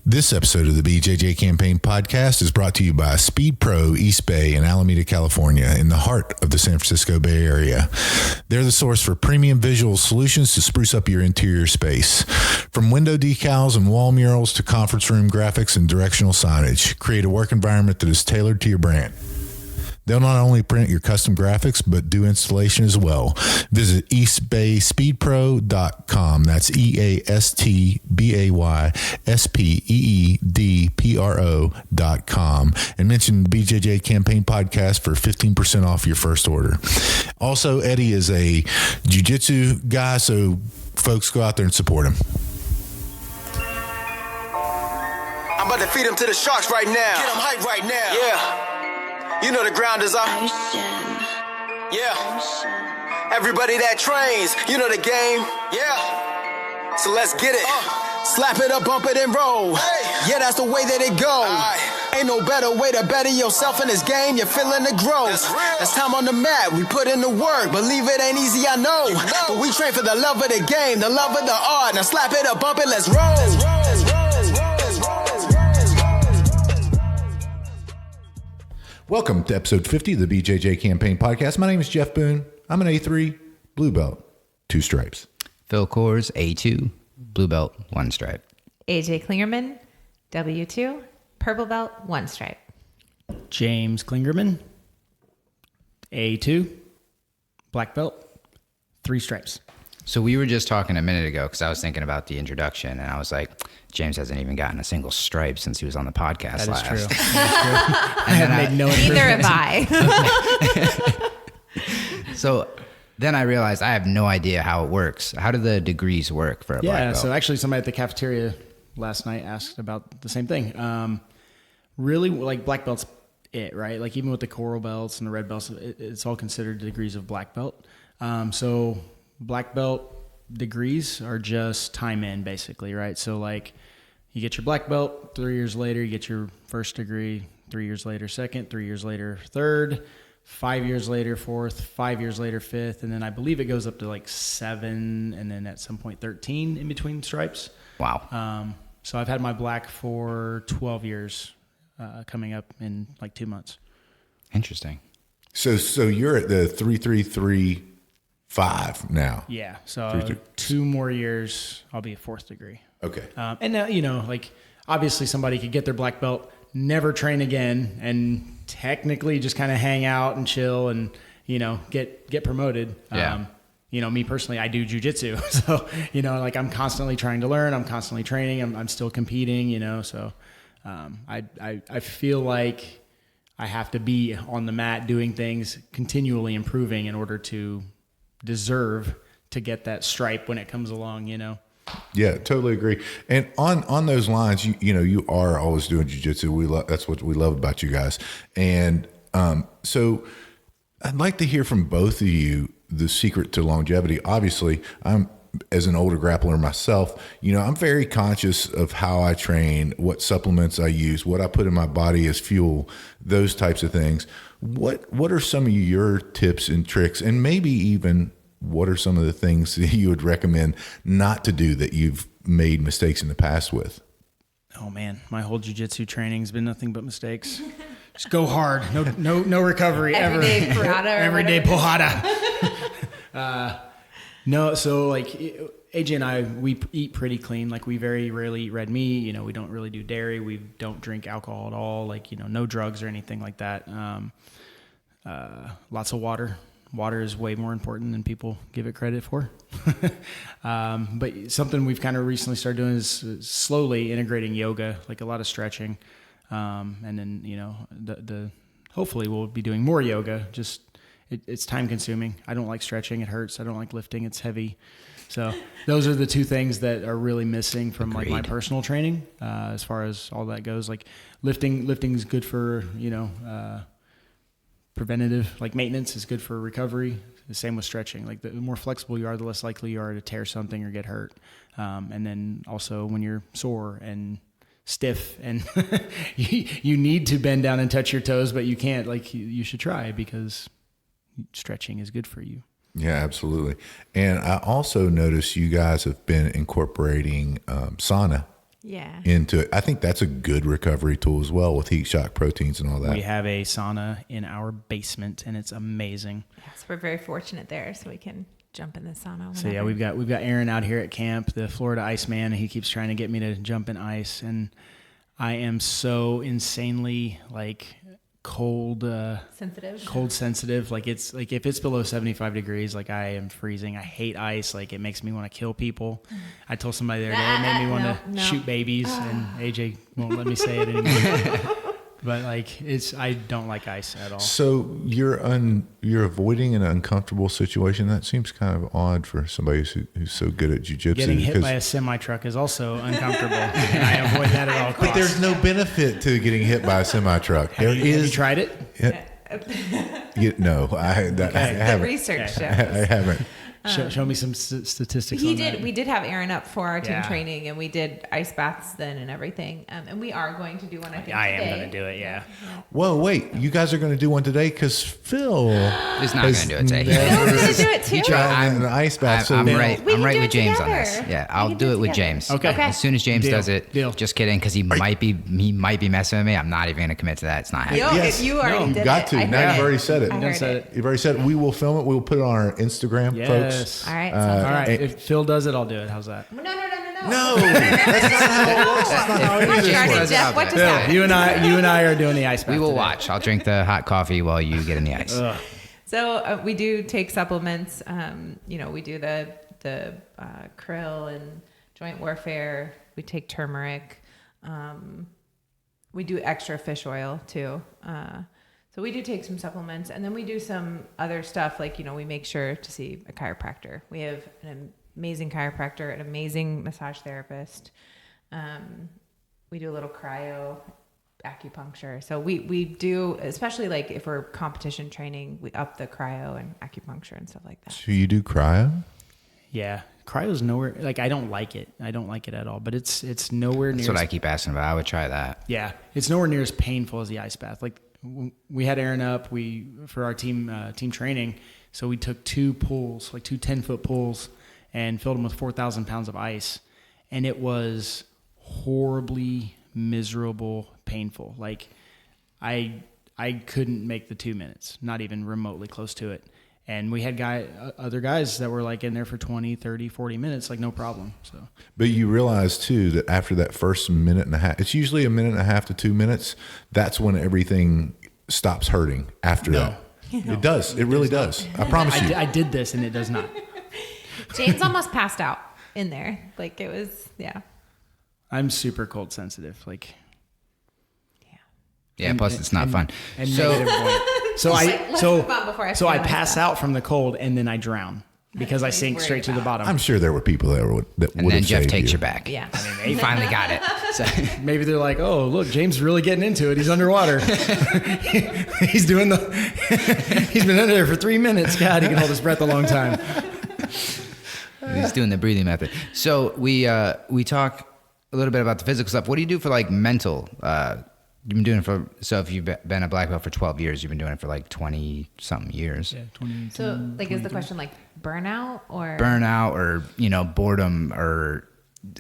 This episode of the BJJ Campaign Podcast is brought to you by Speed Pro East Bay in Alameda, California, in the heart of the San Francisco Bay Area. They're the source for premium visual solutions to spruce up your interior space. From window decals and wall murals to conference room graphics and directional signage, create a work environment that is tailored to your brand. They'll not only print your custom graphics, but do installation as well. Visit eastbayspeedpro.com. That's EastbaySpeedPro.com. And mention the BJJ Campaign Podcast for 15% off your first order. Also, Eddie is a Jiu-Jitsu guy, so folks go out there and support him. I'm about to feed him to the sharks right now. Get him hype right now. Yeah. You know the ground is up. Yeah. Everybody that trains, you know the game. Yeah. So let's get it. Slap it up, bump it, and roll. Hey. Yeah, that's the way that it goes. Ain't no better way to better yourself in this game. You're feeling the growth. That's time on the mat. We put in the work. Believe it ain't easy, I know. But we train for the love of the game, the love of the art. Now slap it up, bump it, let's roll. Welcome to episode 50 of the BJJ Campaign Podcast. My name is Jeff Boone. I'm an A3 blue belt, 2 stripes. Phil Kors, A2, blue belt, 1 stripe. AJ Clingerman, W2, purple belt, 1 stripe. James Clingerman, A2, black belt, 3 stripes. So we were just talking a minute ago because I was thinking about the introduction, and I was like, James hasn't even gotten a single stripe since he was on the podcast last. That is true. I have made no Neither have I. So then I realized I have no idea how it works. How do the degrees work for a black belt? So actually somebody at the cafeteria last night asked about the same thing. Really, like black belt's it, right? Like even with the coral belts and the red belts, it's all considered degrees of black belt. So black belt degrees are just time in, basically, right? So like you get your black belt, 3 years later you get your first degree, 3 years later second, 3 years later third, 5 years later fourth, 5 years later fifth, and then I believe it goes up to like 7 and then at some point 13 in between stripes. Wow. So I've had my black for 12 years coming up in like 2 months. Interesting. So you're at the 3-3-3-5 now. Yeah. So 2 more years, I'll be a 4th degree. Okay. And now, like obviously somebody could get their black belt, never train again, and technically just kind of hang out and chill and, get promoted. Yeah. Me personally, I do jiu-jitsu. So, like I'm constantly trying to learn. I'm constantly training. I'm still competing, so I feel like I have to be on the mat doing things, continually improving in order to deserve to get that stripe when it comes along, Yeah, totally agree. And on those lines, you are always doing jiu-jitsu. That's what we love about you guys. And so I'd like to hear from both of you the secret to longevity. Obviously, I'm as an older grappler myself, I'm very conscious of how I train, what supplements I use, what I put in my body as fuel, those types of things. What are some of your tips and tricks, and maybe even what are some of the things that you would recommend not to do that you've made mistakes in the past with? Oh man, my whole jiu-jitsu training's been nothing but mistakes. Just go hard. No recovery ever. Everyday porrada. Everyday porrada. No, so like AJ and I, we eat pretty clean. Like we very rarely eat red meat. We don't really do dairy. We don't drink alcohol at all. Like, no drugs or anything like that. Lots of water. Water is way more important than people give it credit for. But something we've kind of recently started doing is slowly integrating yoga, like a lot of stretching. And then, the hopefully we'll be doing more yoga. Just it's time consuming. I don't like stretching. It hurts. I don't like lifting. It's heavy. So those are the 2 things that are really missing from like my personal training, as far as all that goes. Like lifting is good for, preventative, like maintenance is good for recovery. The same with stretching. Like the more flexible you are, the less likely you are to tear something or get hurt. And then also when you're sore and stiff and you need to bend down and touch your toes, but you can't, like you should try, because stretching is good for you. Yeah, absolutely. And I also noticed you guys have been incorporating sauna into it. I think that's a good recovery tool as well with heat shock proteins and all that. We have a sauna in our basement, and it's amazing. Yes, we're very fortunate there, so we can jump in the sauna whenever. So yeah, we've got Aaron out here at camp, the Florida Iceman, and he keeps trying to get me to jump in ice, and I am so insanely like cold sensitive. Like it's like if it's below 75 degrees, like I am freezing. I hate ice. Like it makes me want to kill people. I told somebody the other day it made me want to shoot babies, and AJ won't let me say it anymore. But like I don't like ice at all. So you're avoiding an uncomfortable situation. That seems kind of odd for somebody who's so good at jiu-jitsu. Getting hit by a semi truck is also uncomfortable, and I avoid that at all costs. But there's no benefit to getting hit by a semi truck. Have you tried it? No, I haven't. Research shows. I haven't. Show me some statistics. We did have Aaron up for our team training, and we did ice baths then and everything. And we are going to do one. I think I today. am going to do it. Yeah. Whoa, wait! You guys are going to do one today because Phil is not going to do it today. Phil's going to do it too. I'm an ice bath. I'm right We can with do it James together. on this. Yeah, I'll can do do it it with together. James. Okay. As soon as James does it. Deal. Just kidding, because he might be messing with me. I'm not even going to commit to that. It's not happening. Yes. You already did You've got it. to. I Now heard you've it. already said it. I heard it. You've already said it. We will film it. We will put it on our Instagram, Yes. folks. All right. All right. and- If Phil does it, I'll do it. How's that? No. No, that's not how it works. That's not how it What is. started, Jeff? What just Phil, happened? you and I are doing the ice bath. We will today. watch. I'll drink the hot coffee while you get in the ice. So we do take supplements. We do the krill and joint warfare. We take turmeric. We do extra fish oil too. So we do take some supplements, and then we do some other stuff like we make sure to see a chiropractor. We have an amazing chiropractor, an amazing massage therapist. We do a little cryo acupuncture. So we do, especially like if we're competition training, we up the cryo and acupuncture and stuff like that. So you do cryo? Yeah. Cryo's nowhere. Like I don't like it. I don't like it at all. But it's nowhere near. That's what I keep asking about. I would try that. Yeah, it's nowhere near as painful as the ice bath. Like we had Aaron up. For our team training. So we took two pools, like two 10-foot pools, and filled them with 4,000 pounds of ice, and it was horribly miserable, painful. Like I couldn't make the 2 minutes, not even remotely close to it. And we had other guys that were like in there for 20, 30, 40 minutes, like no problem. So, But you realize too that after that first minute and a half, it's usually a minute and a half to 2 minutes. That's when everything stops hurting after that. It does. It really does. I promise you. I did this and it does not. James almost passed out in there. Like it was, yeah. I'm super cold sensitive. Like, Yeah. Plus, it's not fun. and So negative point. So Let's move on before I so I forget my pass stuff. out from the cold and then I drown because I sink worried straight to the about. bottom. I'm sure there were people that would and then have Jeff saved takes you. your back. Yeah. He finally got it. So, Maybe they're like, oh, look, James is really getting into it. He's underwater. He's doing he's been under there for 3 minutes. God, he can hold his breath a long time. he's doing the breathing method. So we talk a little bit about the physical stuff. What do you do for like mental? You've been doing it so if you've been a black belt for 12 years, you've been doing it for like 20 something years. Yeah, 20, So like is the question like burnout or Burnout or, boredom or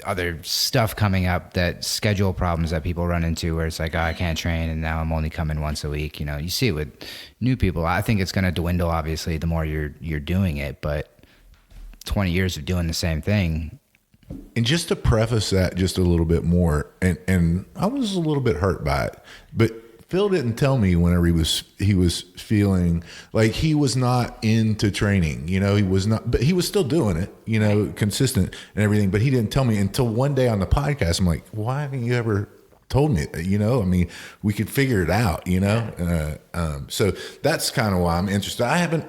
other stuff coming up, that schedule problems that people run into where it's like, oh, I can't train and now I'm only coming once a week. You see it with new people. I think it's going to dwindle obviously the more you're doing it, but 20 years of doing the same thing. And just to preface that just a little bit more, and I was a little bit hurt by it, but Phil didn't tell me whenever he was feeling like he was not into training, he was not, but he was still doing it, consistent and everything. But he didn't tell me until one day on the podcast. I'm like, why haven't you ever told me? We could figure it out, so that's kind of why I'm interested.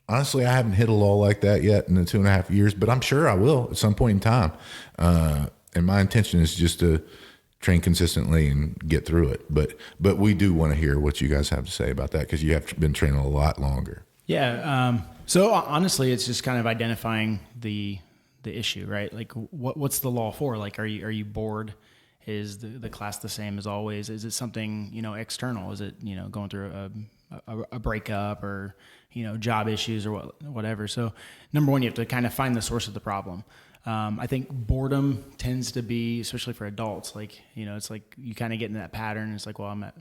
Honestly, I haven't hit a lull like that yet in the 2.5 years, but I'm sure I will at some point in time. And my intention is just to train consistently and get through it. But we do want to hear what you guys have to say about that because you have been training a lot longer. Yeah. So honestly, it's just kind of identifying the issue, right? Like what's the law for? Like, are you bored? Is the class the same as always? Is it something, external? Is it, going through a breakup or, job issues or whatever. So number one, you have to kind of find the source of the problem. I think boredom tends to be, especially for adults, like, it's like you kind of get in that pattern. It's like, well,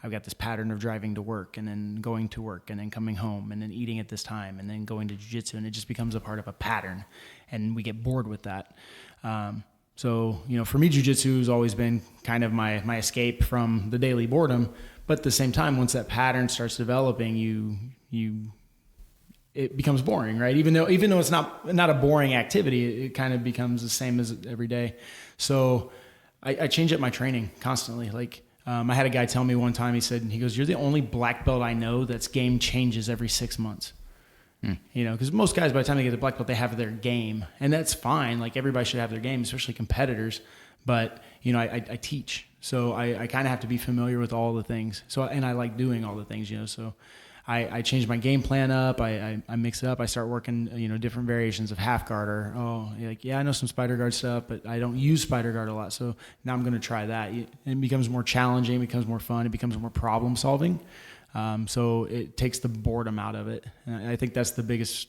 I've got this pattern of driving to work and then going to work and then coming home and then eating at this time and then going to jiu-jitsu, and it just becomes a part of a pattern, and we get bored with that. So, for me, jiu-jitsu has always been kind of my escape from the daily boredom. But at the same time, once that pattern starts developing, it becomes boring, right? Even though it's not a boring activity, it kind of becomes the same as every day. So I change up my training constantly. Like, I had a guy tell me one time, he goes, "You're the only black belt I know that's game changes every 6 months." Because most guys, by the time they get to black belt, they have their game, and that's fine. Like, everybody should have their game, especially competitors. But, I teach, so I kind of have to be familiar with all the things. So, and I like doing all the things, so I change my game plan up. I mix it up. I start working, different variations of half guard, or, I know some spider guard stuff, but I don't use spider guard a lot. So now I'm going to try that. It becomes more challenging, it becomes more fun, it becomes more problem solving. So it takes the boredom out of it. And I think that's the biggest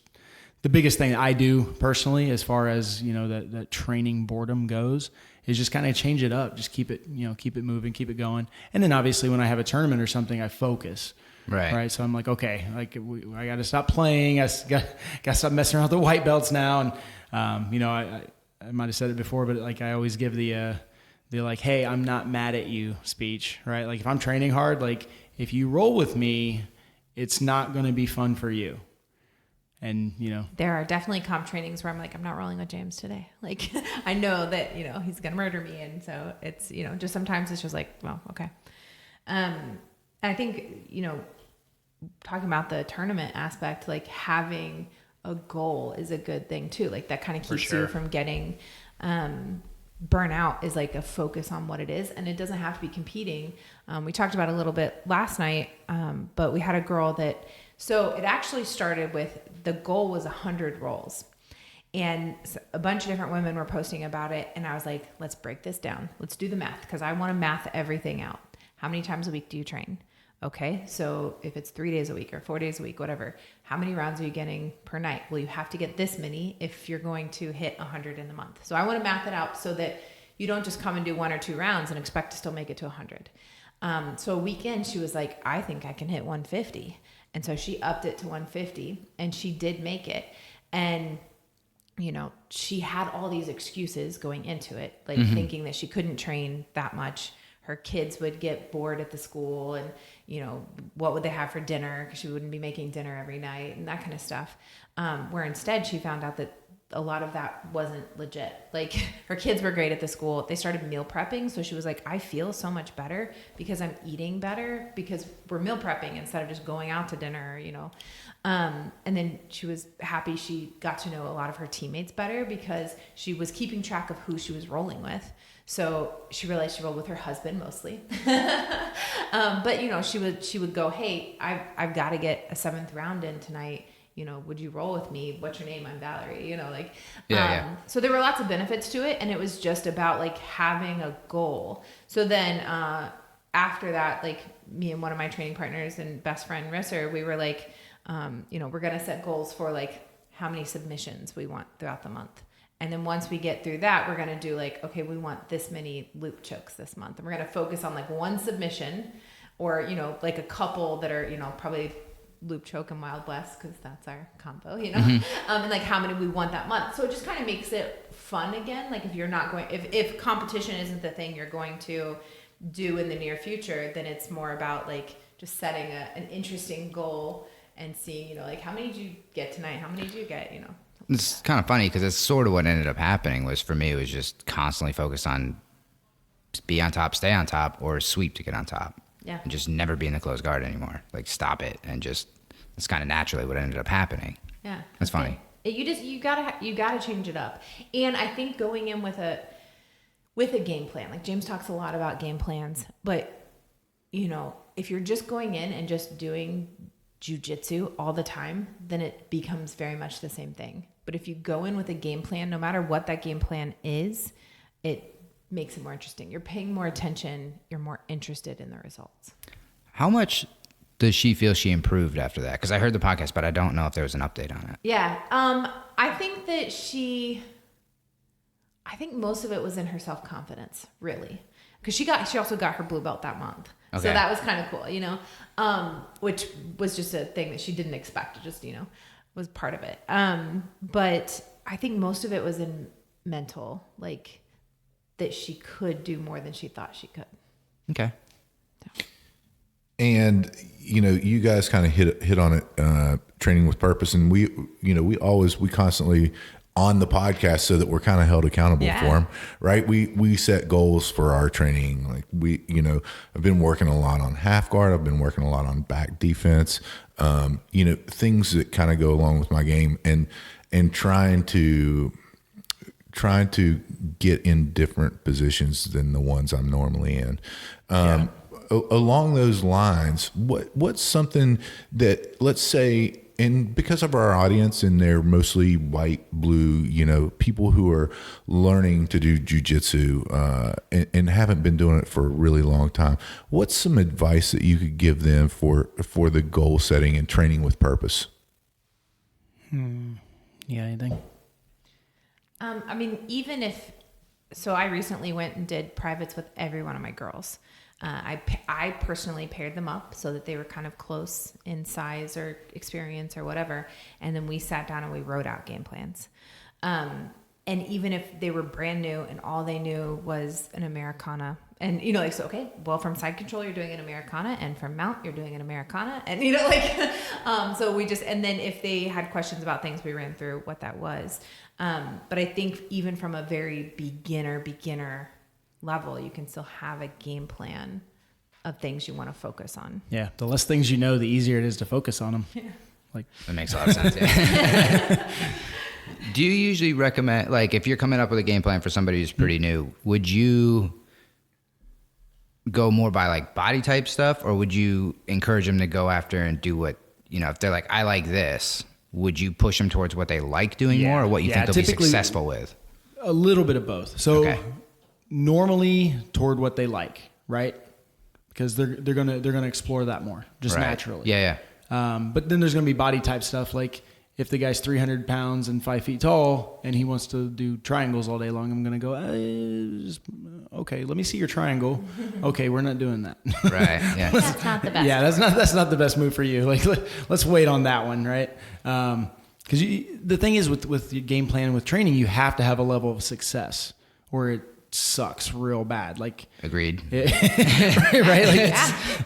thing I do personally, as far as, that training boredom goes, is just kind of change it up. Just keep it moving, keep it going. And then obviously when I have a tournament or something, I focus. Right. So I'm like, okay, I got to stop playing. I got to stop messing around with the white belts now. And, I might've said it before, but like, I always give the like, "Hey, I'm not mad at you" speech, right? Like, if I'm training hard, like, if you roll with me, it's not going to be fun for you. And, there are definitely comp trainings where I'm like, I'm not rolling with James today. Like, I know that, he's going to murder me. And so it's, just sometimes it's just like, well, okay. I think, talking about the tournament aspect, like, having a goal is a good thing too. Like, that kind of keeps you from getting, burnout, is like a focus on what it is. And it doesn't have to be competing. We talked about it a little bit last night. But we had a girl so it actually started with, the goal was 100 rolls, and a bunch of different women were posting about it. And I was like, let's break this down. Let's do the math. 'Cause I want to math everything out. How many times a week do you train? Okay. So if it's 3 days a week or 4 days a week, whatever, how many rounds are you getting per night? Well, you have to get this many if you're going to hit 100 in the month. So I want to math it out so that you don't just come and do 1 or 2 rounds and expect to still make it to 100. So a weekend, she was like, I think I can hit 150. And so she upped it to 150, and she did make it. And, she had all these excuses going into it, like thinking that she couldn't train that much. Her kids would get bored at the school, and, what would they have for dinner? 'Cause she wouldn't be making dinner every night and that kind of stuff. Where instead she found out that a lot of that wasn't legit. Like, her kids were great at the school. They started meal prepping. So she was like, I feel so much better because I'm eating better, because we're meal prepping instead of just going out to dinner, and then she was happy she got to know a lot of her teammates better, because she was keeping track of who she was rolling with. So she realized she rolled with her husband mostly. But, she would go, hey, I've got to get a 7th round in tonight. Would you roll with me? What's your name? I'm Valerie, So there were lots of benefits to it. And it was just about like having a goal. So then, after that, like, me and one of my training partners and best friend Risser, we were like, we're going to set goals for like how many submissions we want throughout the month. And then once we get through that, we're going to do like, okay, we want this many loop chokes this month. And we're going to focus on like one submission, or, like a couple that are, probably loop choke and Wild West, because that's our combo, and like how many we want that month. So it just kind of makes it fun again. Like, if you're not going, if competition isn't the thing you're going to do in the near future, then it's more about like just setting an interesting goal and seeing, like, how many did you get tonight? How many did you get, It's kind of funny, because it's sort of what ended up happening. Was, for me, it was just constantly focused on be on top, stay on top, or sweep to get on top. Yeah. And just never be in the closed guard anymore. Like, stop it. And just, that's kind of naturally what ended up happening. Yeah. That's funny. You gotta change it up. And I think going in with a game plan, like James talks a lot about game plans, but if you're just going in and just doing jiu-jitsu all the time, then it becomes very much the same thing. But if you go in with a game plan, no matter what that game plan is, it makes it more interesting. You're paying more attention. You're more interested in the results. How much does she feel she improved after that? Because I heard the podcast, but I don't know if there was an update on it. Yeah. I think that I think most of it was in her self-confidence, really. Because she also got her blue belt that month. Okay. So that was kind of cool, you know, which was just a thing that she didn't expect. It just, you know, was part of it. But I think most of it was in mental, like that she could do more than she thought she could. Okay. And, you know, you guys kind of hit on it, training with purpose. And we constantly on the podcast so that we're kind of held accountable for them, right? We set goals for our training. Like I've been working a lot on half guard. I've been working a lot on back defense, things that kind of go along with my game and trying to get in different positions than the ones I'm normally in. Along those lines, what's something that, let's say, and because of our audience and they're mostly white, blue, people who are learning to do jiu-jitsu and haven't been doing it for a really long time, what's some advice that you could give them for the goal setting and training with purpose? Yeah, anything? I mean, so I recently went and did privates with every one of my girls. I personally paired them up so that they were kind of close in size or experience or whatever. And then we sat down and we wrote out game plans. And even if they were brand new and all they knew was an Americana and, from side control, you're doing an Americana, and from mount, you're doing an Americana. And, so and then if they had questions about things, we ran through what that was. But I think even from a very beginner level, you can still have a game plan of things you want to focus on. Yeah, the less things you know, the easier it is to focus on them. Yeah. That makes a lot of sense. Yeah. Do you usually recommend, if you're coming up with a game plan for somebody who's pretty new, would you go more by body type stuff, or would you encourage them to go after and do what, if they're I like this, would you push them towards what they like doing more, or what you think they'll be successful with? A little bit of both. So normally toward what they like, right? Because they're gonna explore that more just naturally. Yeah. But then there's gonna be body type stuff, like if the guy's 300 pounds and 5 feet tall and he wants to do triangles all day long, I'm gonna go, okay, let me see your triangle. Okay, we're not doing that. Right. Yeah. That's not the best. Yeah, that's not the best move for you. Let's wait on that one, right? Because the thing is with your game plan with training, you have to have a level of success, or it sucks real bad. Agreed. Right?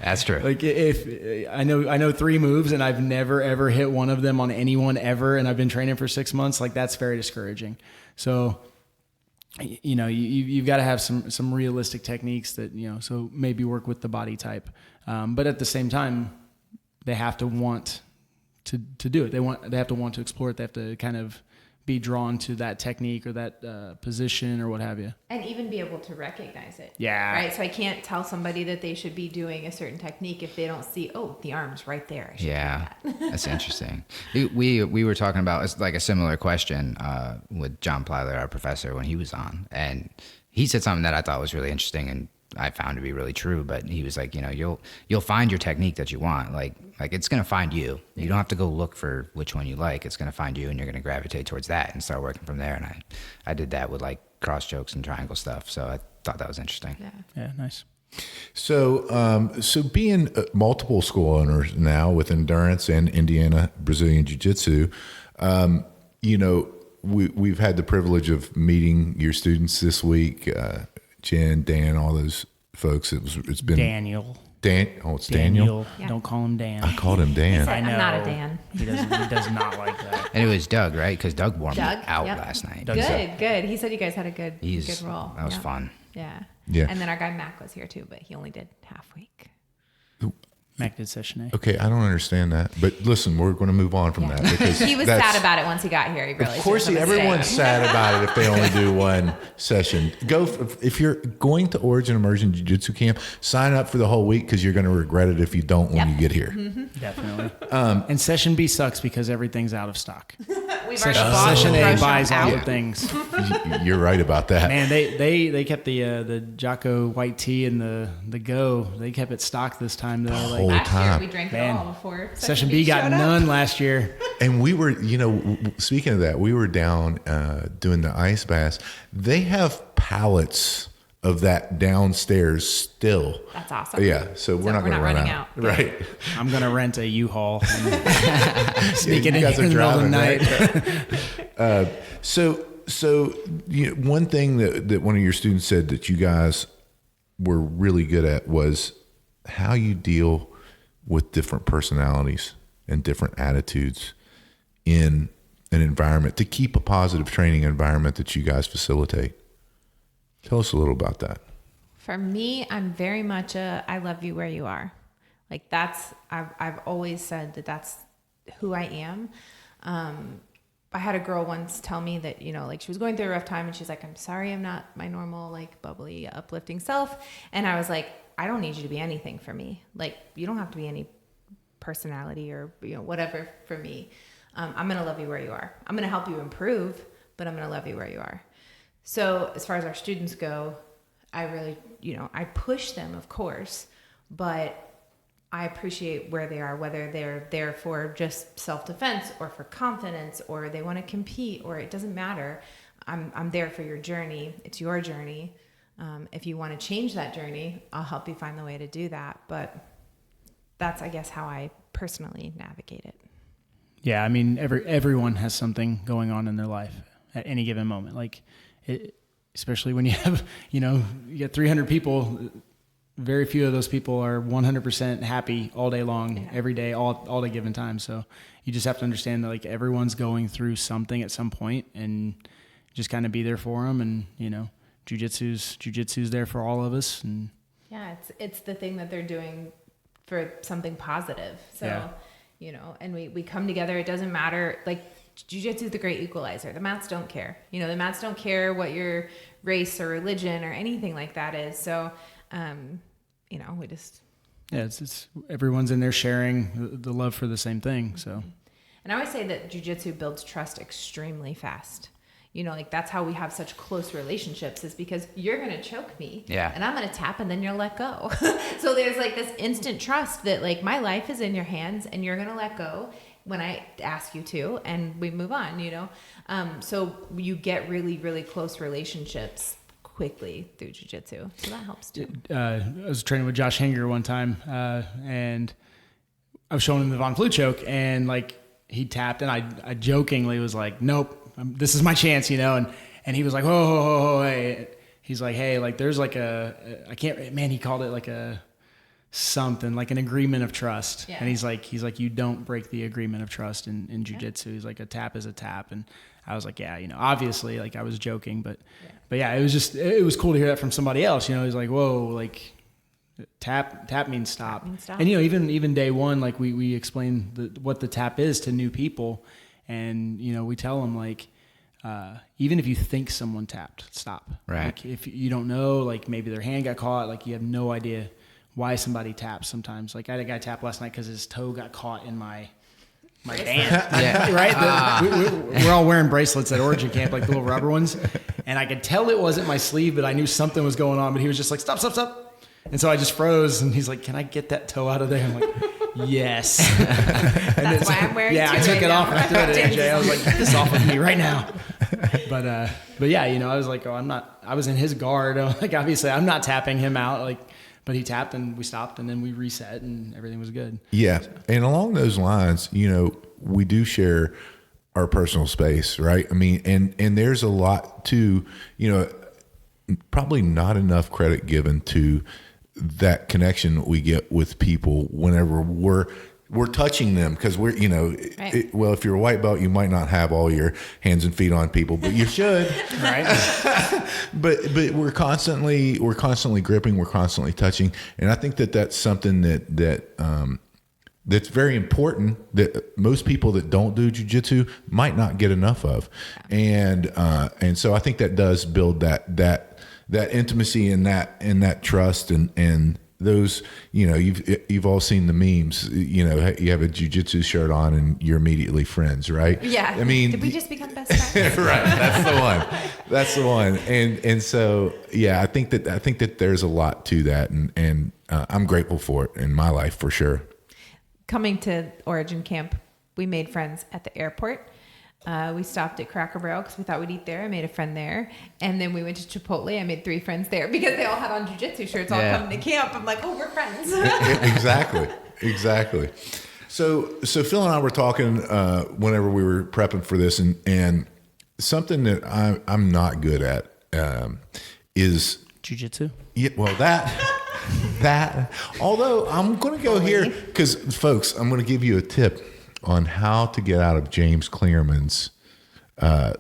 That's true. If I know 3 moves and I've never ever hit one of them on anyone ever, and I've been training for 6 months, that's very discouraging. So you've got to have some realistic techniques that so maybe work with the body type, but at the same time they have to want to do it. They have to want to explore it. They have to kind of be drawn to that technique or that position or what have you. And even be able to recognize it. Yeah. Right? So I can't tell somebody that they should be doing a certain technique if they don't see, the arm's right there. I should do that. That's interesting. We were talking about a similar question with John Plyler, our professor, when he was on. And he said something that I thought was really interesting and I found to be really true, but he was like, you'll find your technique that you want. Like it's going to find you. You don't have to go look for which one you like. It's going to find you, and you're going to gravitate towards that and start working from there. And I did that with cross chokes and triangle stuff. So I thought that was interesting. Yeah, nice. So, being multiple school owners now with Endurance and Indiana Brazilian Jiu-Jitsu, we've had the privilege of meeting your students this week. Jen, Dan, all those folks. It's been Daniel. It's Daniel. Yeah. Don't call him Dan. I called him Dan. I know. I'm not a Dan. He does not like that. And it was Doug, right? Because Doug warmed out last night. Good. He said you guys had a good roll. That was fun. Yeah. Yeah. And then our guy Mac was here too, but he only did half week. Mac did session A. Okay, I don't understand that. But listen, we're going to move on from that. Because he was sad about it once he got here. He really of course, everyone's sad about it if they only do one session. If you're going to Origin Immersion Jiu-Jitsu Camp, sign up for the whole week because you're going to regret it if you don't when you get here. Definitely. And session B sucks because everything's out of stock. we've already bought Session A Immersion buys all out. the things. You're right about that. Man, they kept the Jocko white tea and the Go. They kept it stocked this time though. whole Like, Last time. year we drank Man. it all before Session B got showed up. none last year. And we were, speaking of that, we were down doing the ice baths. They have pallets of that downstairs still. That's awesome. Yeah, so we're not going to run running out. out. Right. I'm gonna rent a U-Haul. Sneak it you in guys are in the middle of the driving, night. right? So one thing that one of your students said that you guys were really good at was how you deal with different personalities and different attitudes in an environment to keep a positive training environment that you guys facilitate. Tell us a little about that. For me, I'm very much I love you where you are. Like I've always said that's who I am. I had a girl once tell me that, like she was going through a rough time and she's like, I'm sorry, I'm not my normal, like bubbly, uplifting self. And I was like, I don't need you to be anything for me. Like, you don't have to be any personality or, whatever for me. I'm going to love you where you are. I'm going to help you improve, but I'm going to love you where you are. So as far as our students go, I really, I push them, of course, but I appreciate where they are, whether they're there for just self-defense or for confidence or they want to compete, or it doesn't matter. I'm there for your journey. It's your journey. If you want to change that journey, I'll help you find the way to do that. But that's, I guess, how I personally navigate it. Yeah, I mean, everyone has something going on in their life at any given moment. Like, especially when you have, you get 300 people, very few of those people are 100% happy all day long, every day, all at a given time. So you just have to understand that like everyone's going through something at some point, and just kind of be there for them. And Jiu-Jitsu's there for all of us. And yeah, it's the thing that they're doing for something positive. So, and we come together. It doesn't matter. Like, Jiu-Jitsu is the great equalizer. The mats don't care. The mats don't care what your race or religion or anything like that is. So, we just... Yeah, it's everyone's in there sharing the love for the same thing. So, and I always say that Jiu-Jitsu builds trust extremely fast. That's how we have such close relationships, is because you're going to choke me, and I'm going to tap, and then you'll let go. So there's like this instant trust that like my life is in your hands, and you're going to let go when I ask you to, and we move on. So you get really, really close relationships quickly through Jiu-Jitsu, so that helps too. I was training with Josh Hinger one time, and I was showing him the Von Flue choke, and like he tapped, and I jokingly was like, "Nope, this is my chance," and he was like, "Whoa, hey." He's like, "Hey, like there's like I can't, man." He called it like something like an agreement of trust, and he's like, you don't break the agreement of trust in Jiu-Jitsu. He's like, a tap is a tap, and I was like, yeah, obviously, like I was joking, but yeah, it was cool to hear that from somebody else. He's like, whoa, like tap means stop. And even day one, like we explain what the tap is to new people, and we tell them like, even if you think someone tapped, stop. Right. Like if you don't know, like maybe their hand got caught, like you have no idea why somebody taps sometimes. Like I had a guy tap last night because his toe got caught in my band. Right? We're all wearing bracelets at Origin Camp, like the little rubber ones. And I could tell it wasn't my sleeve, but I knew something was going on. But he was just like, stop. And so I just froze, and he's like, can I get that toe out of there? I'm like, yes. That's why I'm wearing I took it off and I threw it at AJ. I was like, get this off of me right now. But yeah, I was like, I was in his guard. I'm like, obviously I'm not tapping him out. Like, but he tapped and we stopped and then we reset and everything was good. Yeah. And along those lines, we do share our personal space, right? I mean, and there's a lot to, probably not enough credit given to that connection we get with people whenever we're touching them, because we're, right. Well, if you're a white belt, you might not have all your hands and feet on people, but you should. Right. But we're constantly gripping, we're constantly touching. And I think that's something that's very important that most people that don't do jiu-jitsu might not get enough of. And so I think that does build that intimacy and that trust and those, you've all seen the memes, you have a jiu-jitsu shirt on and you're immediately friends, right? Yeah. I mean, did we just become best friends? right. That's the one. And so, yeah, I think that there's a lot to that. And I'm grateful for it in my life for sure. Coming to Origin Camp, we made friends at the airport. We stopped at Cracker Barrel because we thought we'd eat there. I made a friend there. And then we went to Chipotle. I made 3 friends there because they all had on jiu-jitsu shirts all coming to camp. I'm like, oh, we're friends. Exactly. So Phil and I were talking whenever we were prepping for this, and something that I'm not good at is Jiu-jitsu. Yeah, well, that. Although I'm going to go here because, folks, I'm going to give you a tip on how to get out of James Clingerman's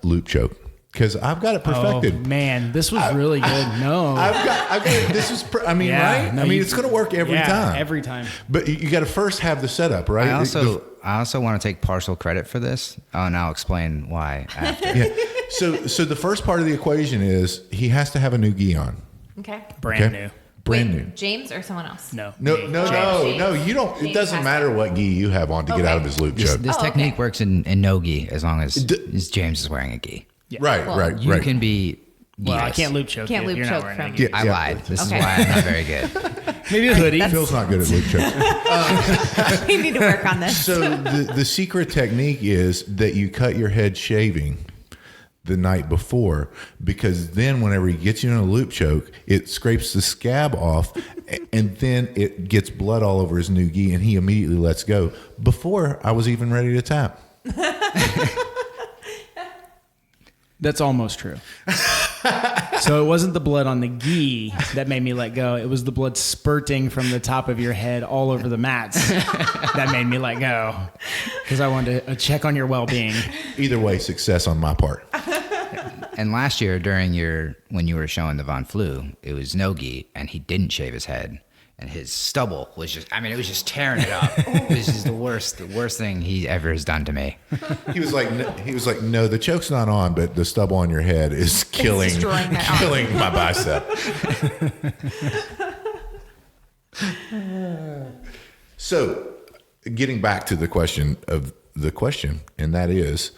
loop choke, because I've got it perfected. Oh man, this was really good. I've got this is. Right? No, it's going to work every time. Every time. But you got to first have the setup, right? I also want to take partial credit for this, and I'll explain why after. Yeah. So the first part of the equation is he has to have a new gi on. Okay. Brand new. Brand new. James or someone else? No. No. James. You don't. It James doesn't has matter to. what gi you have on to get out of his loop choke. This technique works in no gi as long as James is wearing a gi. Yeah. Right. You can be. Well, I yes. can't loop choke. Can't you. loop You're not choke wearing from- any gear. I lied. This Okay. is why I'm not very good. Maybe a hoodie. Phil's not good at loop choke. We need to work on this. So the secret technique is that you cut your head shaving the night before, because then whenever he gets you in a loop choke, it scrapes the scab off, and then it gets blood all over his new gi, and he immediately lets go before I was even ready to tap. That's almost true. So it wasn't the blood on the gi that made me let go. It was the blood spurting from the top of your head all over the mats that made me let go, because I wanted to check on your well-being. Either way, success on my part. And last year when you were showing the Von Flu, it was no gi, and he didn't shave his head, and his stubble was just tearing it up. It was just the worst thing he ever has done to me. He was like, no, the choke's not on, but the stubble on your head is killing my bicep. So, getting back to the question, and that is,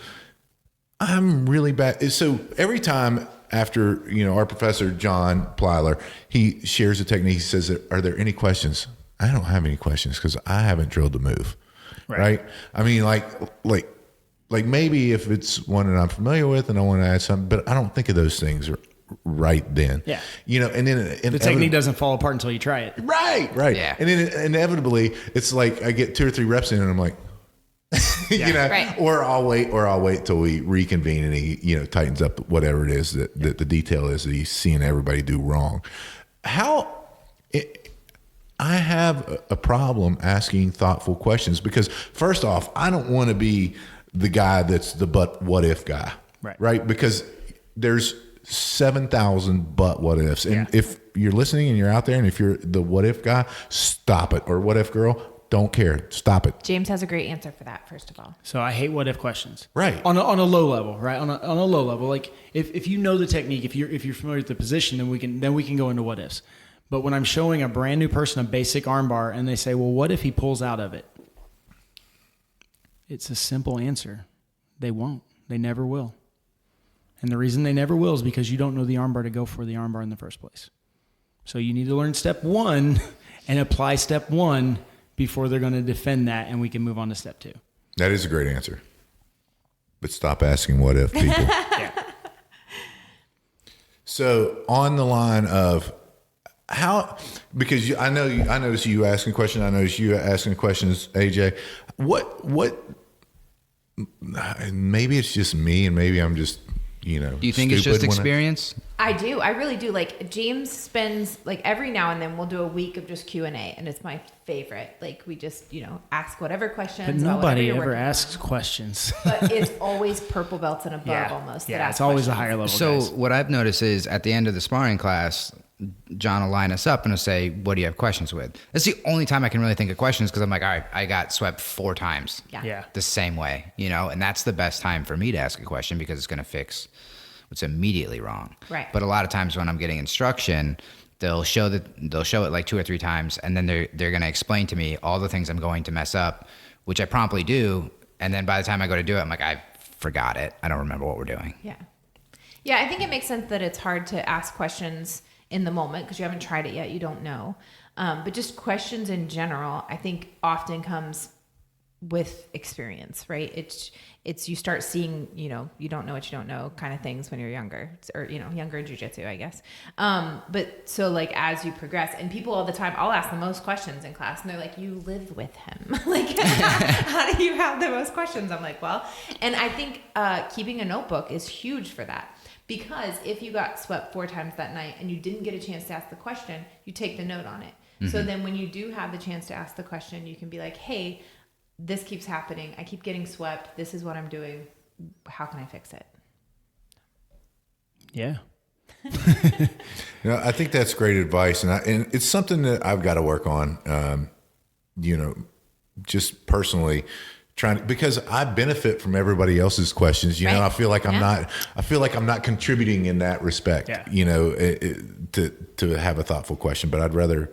I'm really bad. So every time after, our professor, John Plyler, he shares a technique, he says, are there any questions? I don't have any questions because I haven't drilled the move. Right. I mean, like maybe if it's one that I'm familiar with and I want to add something, but I don't think of those things right then. Yeah. And then The technique doesn't fall apart until you try it. Right. Yeah. And then inevitably it's like I get 2 or 3 reps in and I'm like, Right. or I'll wait till we reconvene and he, tightens up whatever it is that the detail is that he's seeing everybody do wrong. I have a problem asking thoughtful questions because first off, I don't want to be the guy that's the but what if guy, right? Because there's 7,000 but what ifs. And if you're listening and you're out there and if you're the what if guy, stop it. Or what if girl, don't care. Stop it. James has a great answer for that, first of all. So I hate what if questions. Right. On a low level, right? On a low level. Like if you know the technique, if you're familiar with the position, then we can go into what ifs. But when I'm showing a brand new person a basic armbar and they say, well, what if he pulls out of it? It's a simple answer. They won't. They never will. And the reason they never will is because you don't know the armbar to go for the armbar in the first place. So you need to learn step 1 and apply step 1 before they're going to defend that, and we can move on to step 2. That is a great answer. But stop asking what if, people. Yeah. So on the line of how, because I noticed you asking questions. I noticed you asking questions, AJ. What? Maybe it's just me, and maybe I'm just Do you think it's just experience? I do. I really do. Like James spends every now and then we'll do a week of just Q&A, and it's my favorite. Like we just ask whatever questions. But nobody ever asks questions. But it's always purple belts and above almost. Yeah, it's always a higher level. So guys. what I've noticed is at the end of the sparring class, John will line us up and he'll say, what do you have questions with? That's the only time I can really think of questions because I'm like, all right, I got swept 4 times. Yeah. The same way, and that's the best time for me to ask a question because it's going to fix what's immediately wrong. Right. But a lot of times when I'm getting instruction, they'll show it like 2 or 3 times, and then they're going to explain to me all the things I'm going to mess up, which I promptly do. And then by the time I go to do it, I'm like, I forgot it. I don't remember what we're doing. Yeah. Yeah, I think it makes sense that it's hard to ask questions in the moment because you haven't tried it yet. You don't know. But just questions in general, I think often comes with experience, right? It's you start seeing, you don't know what you don't know kind of things when you're younger, or, younger in jiu-jitsu, I guess. But so like as you progress, and people all the time, I'll ask the most questions in class and they're like, you live with him. Like, how do you have the most questions? I'm like, well, and I think keeping a notebook is huge for that. Because if you got swept 4 times that night and you didn't get a chance to ask the question, you take the note on it. Mm-hmm. So then when you do have the chance to ask the question, you can be like, hey, this keeps happening. I keep getting swept. This is what I'm doing. How can I fix it? Yeah. I think that's great advice. And it's something that I've got to work on, just personally because I benefit from everybody else's questions. Right. I feel like I'm not contributing in that respect, to have a thoughtful question, but I'd rather,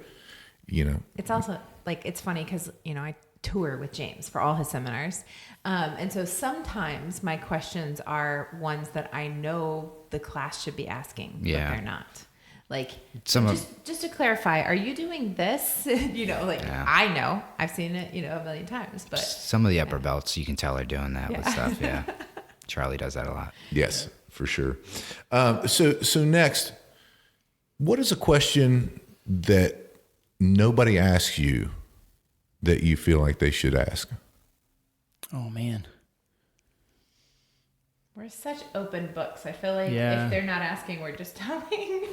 It's also like, it's funny because, I tour with James for all his seminars. And so sometimes my questions are ones that I know the class should be asking, but they're not. Like, just to clarify, are you doing this? I know I've seen it, a million times, but some of the upper belts, you can tell are doing that with stuff. Yeah. Charlie does that a lot. Yes, for sure. So next, what is a question that nobody asks you that you feel like they should ask? Oh man. We're such open books. I feel like if they're not asking, we're just telling.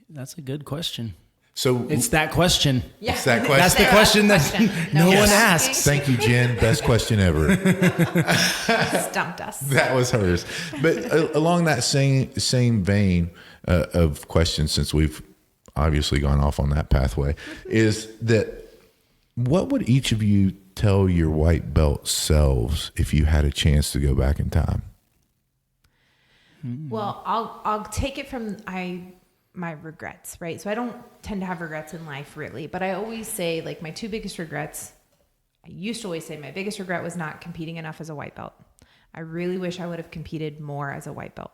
That's a good question. So it's that question. Yeah. It's that question. That's the question that no one asks. Thank you, Jen. Best question ever. Stumped us. That was hers. But along that same vein of questions, since we've obviously gone off on that pathway, is that what would each of you tell your white belt selves if you had a chance to go back in time? Well, I'll take it from my regrets, right? So I don't tend to have regrets in life really, but I always say like my 2 biggest regrets, I used to always say my biggest regret was not competing enough as a white belt. I really wish I would have competed more as a white belt.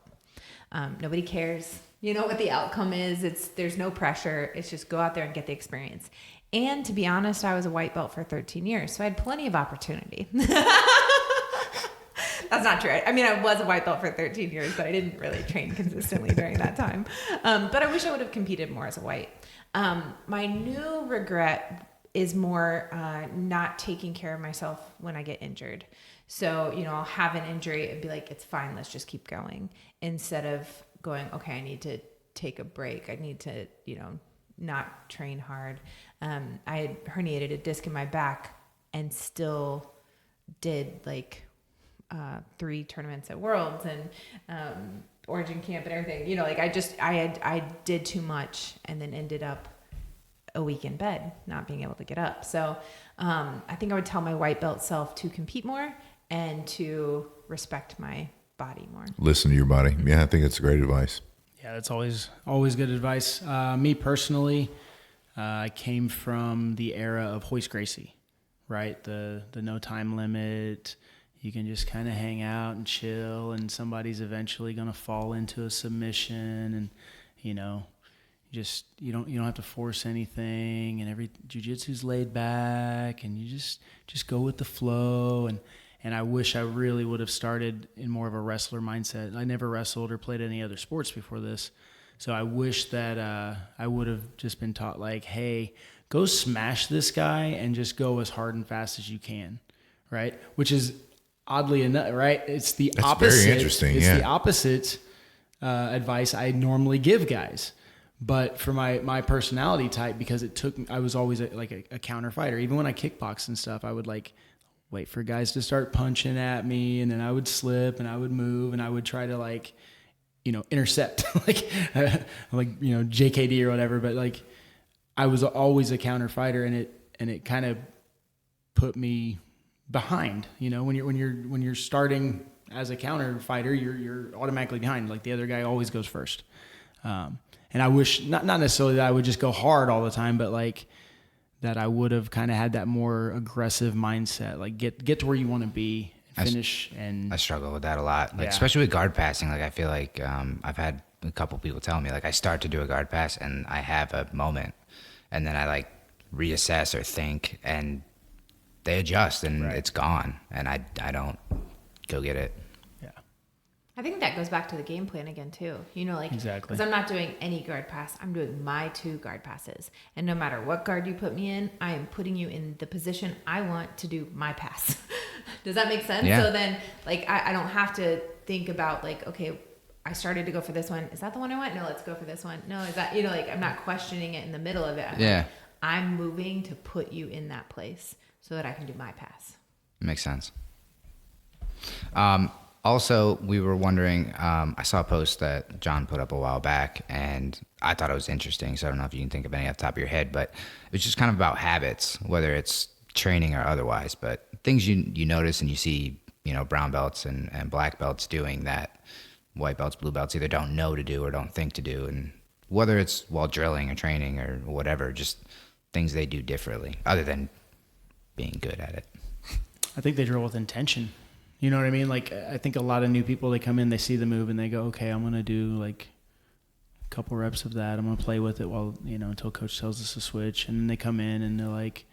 Nobody cares. You know what the outcome is. There's no pressure. It's just go out there and get the experience. And to be honest, I was a white belt for 13 years, so I had plenty of opportunity. That's not true. I mean, I was a white belt for 13 years, but I didn't really train consistently during that time. But I wish I would have competed more as a white. My new regret is more not taking care of myself when I get injured. So, I'll have an injury and be like, it's fine, let's just keep going. Instead of going, okay, I need to take a break. I need to, not train hard. I had herniated a disc in my back and still did like 3 tournaments at Worlds and Origin Camp and everything. I did too much and then ended up a week in bed, not being able to get up. So I think I would tell my white belt self to compete more and to respect my body more. Listen to your body. Yeah, I think it's great advice. Yeah, that's always good advice. Me personally, I came from the era of Hoist Gracie, right? The no time limit. You can just kind of hang out and chill, and somebody's eventually going to fall into a submission, and you don't have to force anything, and every jiu-jitsu's laid back, and you just go with the flow. And I wish I really would have started in more of a wrestler mindset. I never wrestled or played any other sports before this. So I wish that I would have just been taught like, hey, go smash this guy and just go as hard and fast as you can, right? Which is oddly enough, right? It's the opposite. Very interesting, It's the opposite advice I normally give guys. But for my personality type, because I was always a counter fighter. Even when I kickboxed and stuff, I would wait for guys to start punching at me, and then I would slip and I would move and I would try to intercept JKD or whatever. But I was always a counter fighter, and it kind of put me behind. When you're starting as a counter fighter, you're automatically behind. Like the other guy always goes first. And I wish not necessarily that I would just go hard all the time, but like that I would have kind of had that more aggressive mindset, like get to where you want to be, finish. And I struggle with that a lot, like especially with guard passing. Like I feel like I've had a couple people tell me like I start to do a guard pass and I have a moment, and then I like reassess or think, and they adjust, and it's gone, and I don't go get it. I think that goes back to the game plan again too. You know, like exactly, because I'm not doing any guard pass. I'm doing my 2 guard passes, and no matter what guard you put me in, I am putting you in the position I want to do my pass. Does that make sense? Yeah. So then, like, I don't have to think about like, okay, I started to go for this one. Is that the one I want? No, let's go for this one. No, is that, you know, like I'm not questioning it in the middle of it. I'm moving to put you in that place so that I can do my pass. Makes sense. Also, we were wondering, I saw a post that John put up a while back, and I thought it was interesting, so I don't know if you can think of any off the top of your head, but it's just kind of about habits, whether it's training or otherwise, but things you notice and you see, you know, brown belts and black belts doing that white belts, blue belts either don't know to do or don't think to do, and whether it's while drilling or training or whatever, just things they do differently, other than being good at it. I think they drill with intention. You know what I mean? Like, I think a lot of new people, they come in, they see the move, and they go, okay, I'm going to do, like, a couple reps of that. I'm going to play with it while, you know, until coach tells us to switch. And then they come in, and they're, like,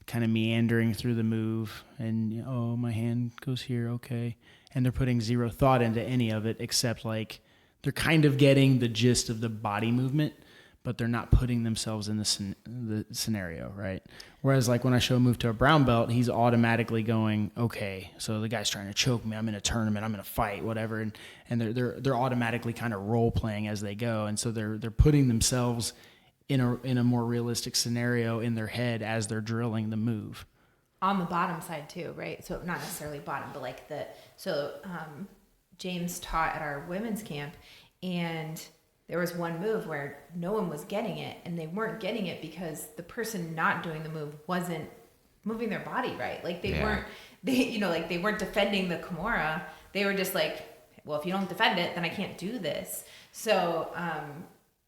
kind of meandering through the move. And, you know, oh, my hand goes here, okay. And they're putting zero thought into any of it except, like, they're kind of getting the gist of the body movement, but they're not putting themselves in the scenario, right? Whereas, like, when I show a move to a brown belt, he's automatically going, okay, so the guy's trying to choke me. I'm in a tournament. I'm in a fight, whatever. And they're automatically kind of role playing as they go. And so they're putting themselves in a more realistic scenario in their head as they're drilling the move. On the bottom side too, right? So not necessarily bottom, but like James taught at our women's camp, and there was one move where no one was getting it, and they weren't getting it because the person not doing the move wasn't moving their body right. Like they weren't defending the Kimura. They were just like, well, if you don't defend it, then I can't do this. So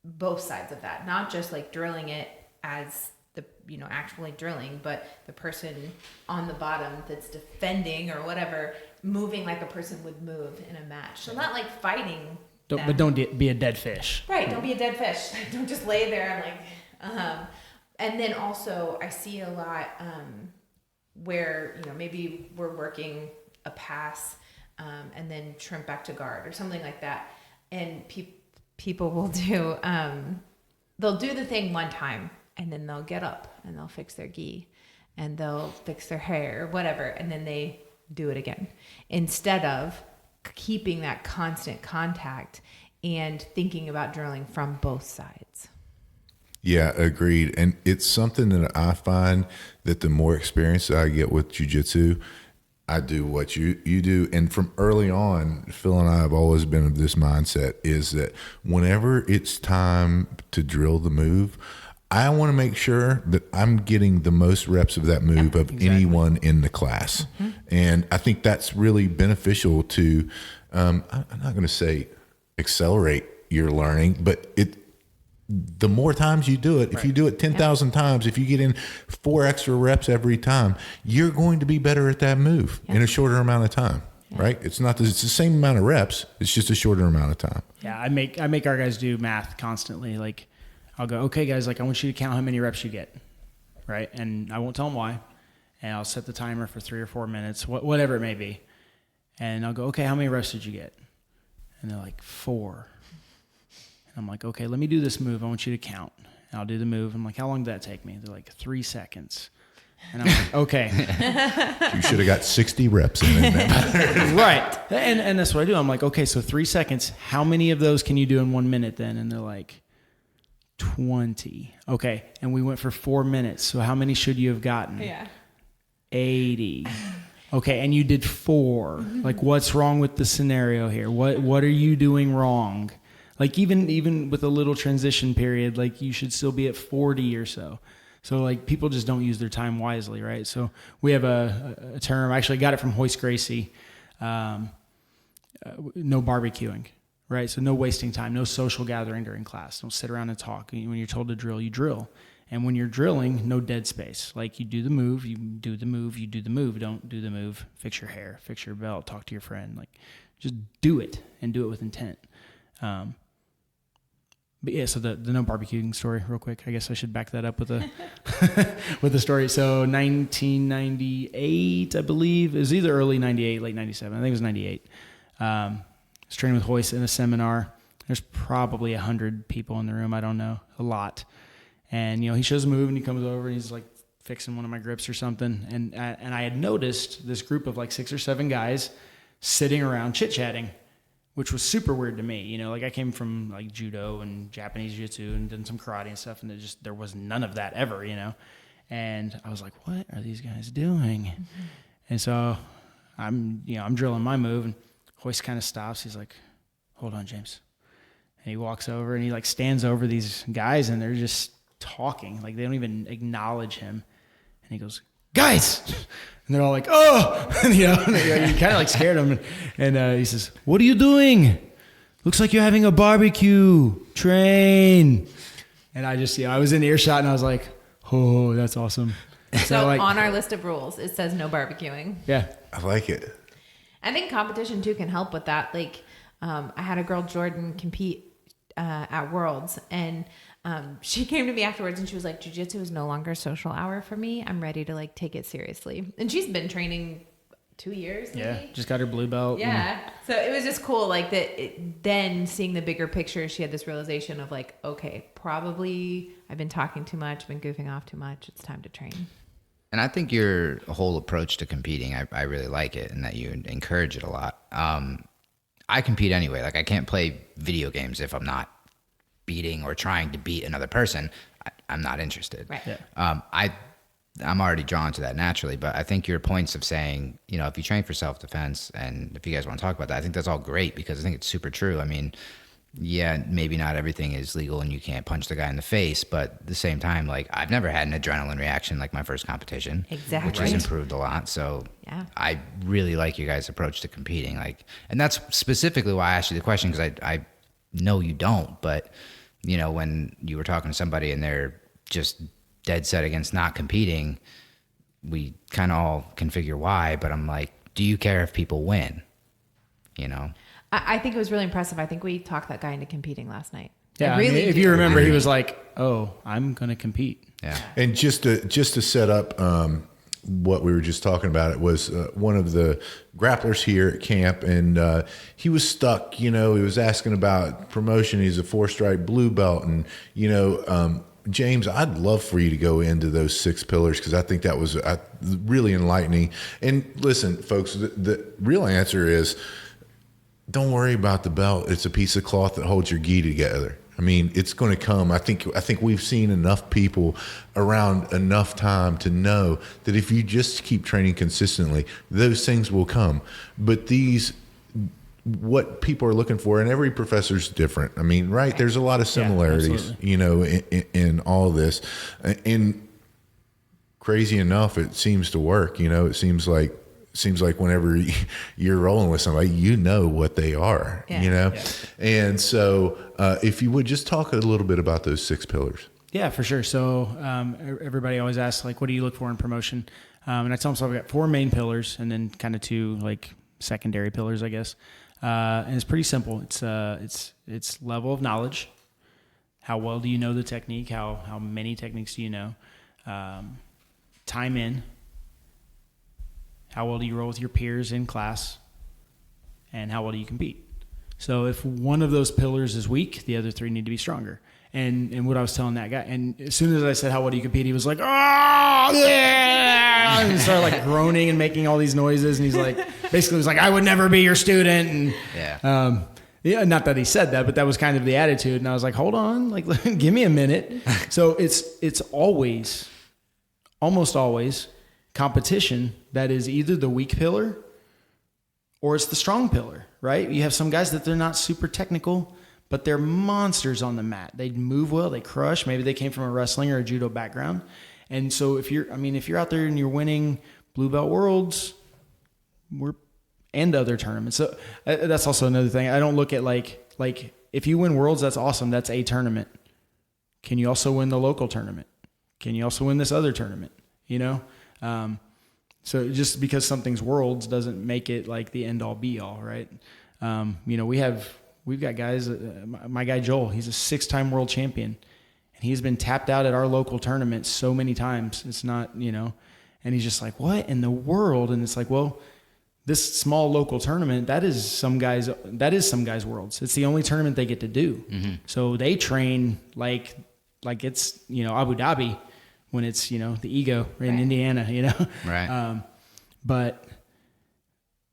both sides of that, not just like drilling it as the, you know, actually drilling, but the person on the bottom that's defending or whatever, moving like a person would move in a match. So not like fighting. But don't be a dead fish. Right, don't be a dead fish. Don't just lay there and like, and then also I see a lot where, you know, maybe we're working a pass and then trimp back to guard or something like that. And people will do, they'll do the thing one time and then they'll get up and they'll fix their gi and they'll fix their hair or whatever. And then they do it again instead of keeping that constant contact and thinking about drilling from both sides. Yeah, agreed. And it's something that I find that the more experience I get with jiu-jitsu, I do what you do. And from early on, Phil and I have always been of this mindset, is that whenever it's time to drill the move, I want to make sure that I'm getting the most reps of that move of anyone in the class. Mm-hmm. And I think that's really beneficial to, I'm not going to say accelerate your learning, but the more times you do it, if you do it 10,000 times, if you get in 4 extra reps every time, you're going to be better at that move in a shorter amount of time. Right? It's the same amount of reps. It's just a shorter amount of time. Yeah. I make our guys do math constantly. Like, I'll go, okay, guys, like I want you to count how many reps you get, right? And I won't tell them why. And I'll set the timer for 3 or 4 minutes, whatever it may be. And I'll go, okay, how many reps did you get? And they're like, 4. And I'm like, okay, let me do this move. I want you to count. And I'll do the move. I'm like, how long did that take me? They're like, 3 seconds. And I'm like, okay. You should have got 60 reps in there. Right. And that's what I do. I'm like, okay, so 3 seconds. How many of those can you do in 1 minute then? And they're like, 20. Okay. And we went for 4 minutes. So how many should you have gotten? Yeah. 80. Okay. And you did 4. Like, what's wrong with the scenario here? What are you doing wrong? Like, even with a little transition period, like you should still be at 40 or so. So like people just don't use their time wisely. Right. So we have a term, I actually got it from Hoist Gracie. No barbecuing. right? So no wasting time, no social gathering during class. Don't sit around and talk. When you're told to drill, you drill. And when you're drilling, no dead space. Like you do the move, you do the move, you do the move. Don't do the move, fix your hair, fix your belt, talk to your friend. Like just do it and do it with intent. But yeah, so the no barbecuing story real quick. I guess I should back that up with a with the story. So 1998, I believe. It was either early 98, late 97. I think it was 98. I was training with Hoist in a seminar. There's probably 100 people in the room. I don't know. A lot. And, he shows a move and he comes over and he's like fixing one of my grips or something. And I had noticed this group of like 6 or 7 guys sitting around chit-chatting, which was super weird to me. Like I came from like judo and Japanese jiu-jitsu and did some karate and stuff. And there was none of that ever, And I was like, what are these guys doing? Mm-hmm. And so I'm drilling my move and Hoist kind of stops. He's like, hold on, James. And he walks over and he like stands over these guys and they're just talking. Like they don't even acknowledge him. And he goes, guys! And they're all like, oh! And, you kind of like scared them. And he says, what are you doing? Looks like you're having a barbecue. Train. And I just, I was in earshot and I was like, oh, that's awesome. So like, on our list of rules, it says no barbecuing. Yeah. I like it. I think competition too can help with that. Like I had a girl, Jordan, compete at Worlds, and she came to me afterwards and she was like, jiu-jitsu is no longer a social hour for me. I'm ready to like take it seriously. And she's been training 2 years. Maybe? Yeah. Just got her blue belt. Yeah. So it was just cool. Like then seeing the bigger picture, she had this realization of like, okay, probably I've been talking too much, been goofing off too much. It's time to train. And I think your whole approach to competing, I really like it, and that you encourage it a lot. I compete anyway. Like I can't play video games if I'm not beating or trying to beat another person. I'm not interested. Right. Yeah. I'm already drawn to that naturally, but I think your points of saying, if you train for self-defense, and if you guys want to talk about that, I think that's all great because I think it's super true. I mean, yeah, maybe not everything is legal and you can't punch the guy in the face, but at the same time, like I've never had an adrenaline reaction like my first competition, exactly, which has improved a lot. So yeah, I really like your guys' approach to competing. Like, and that's specifically why I asked you the question, because I know you don't, but when you were talking to somebody and they're just dead set against not competing, we kind of all can figure why, but I'm like, do you care if people win? I think it was really impressive. I think we talked that guy into competing last night. Yeah, if you remember, he was like, "Oh, I'm going to compete." Yeah. And just to set up what we were just talking about, it was one of the grapplers here at camp, and he was stuck. He was asking about promotion. He's a 4-stripe blue belt, and James, I'd love for you to go into those 6 pillars because I think that was really enlightening. And listen, folks, the real answer is, don't worry about the belt. It's a piece of cloth that holds your gi together. I mean, it's going to come. I think we've seen enough people around enough time to know that if you just keep training consistently, those things will come. But what people are looking for, and every professor's different. I mean, right? There's a lot of similarities, in all this. And crazy enough, it seems to work. It seems like whenever you're rolling with somebody, what they are, Yeah. And so if you would just talk a little bit about those 6 pillars. Yeah, for sure. So everybody always asks, like, what do you look for in promotion? And I tell them, so I've got 4 main pillars and then kind of 2 like secondary pillars, I guess. And it's pretty simple. It's level of knowledge. How well do you know the technique? How many techniques do you know? Time in. How well do you roll with your peers in class? And how well do you compete? So if one of those pillars is weak, the other 3 need to be stronger. And what I was telling that guy, and as soon as I said, how well do you compete? He was like, oh, yeah! And he started like groaning and making all these noises. And he's like, basically was like, I would never be your student. And yeah, not that he said that, but that was kind of the attitude. And I was like, hold on, like, give me a minute. So it's almost always competition that is either the weak pillar or it's the strong pillar, right? You have some guys that they're not super technical, but they're monsters on the mat. They move well, they crush. Maybe they came from a wrestling or a judo background. And so if you're out there and you're winning blue belt worlds and other tournaments. So that's also another thing. I don't look at like like if you win worlds, that's awesome. That's a tournament. Can you also win the local tournament? Can you also win this other tournament? You know? So just because something's worlds doesn't make it like the end all be all, right? You know, we've got guys, my guy Joel, he's a 6-time world champion, and he's been tapped out at our local tournament so many times. It's not, you know, and he's just like, what in the world? And it's like, well, this small local tournament, that is some guys' worlds. It's the only tournament they get to do. Mm-hmm. So they train like it's, you know, Abu Dhabi when it's, you know, the ego in Indiana, you know? Right. But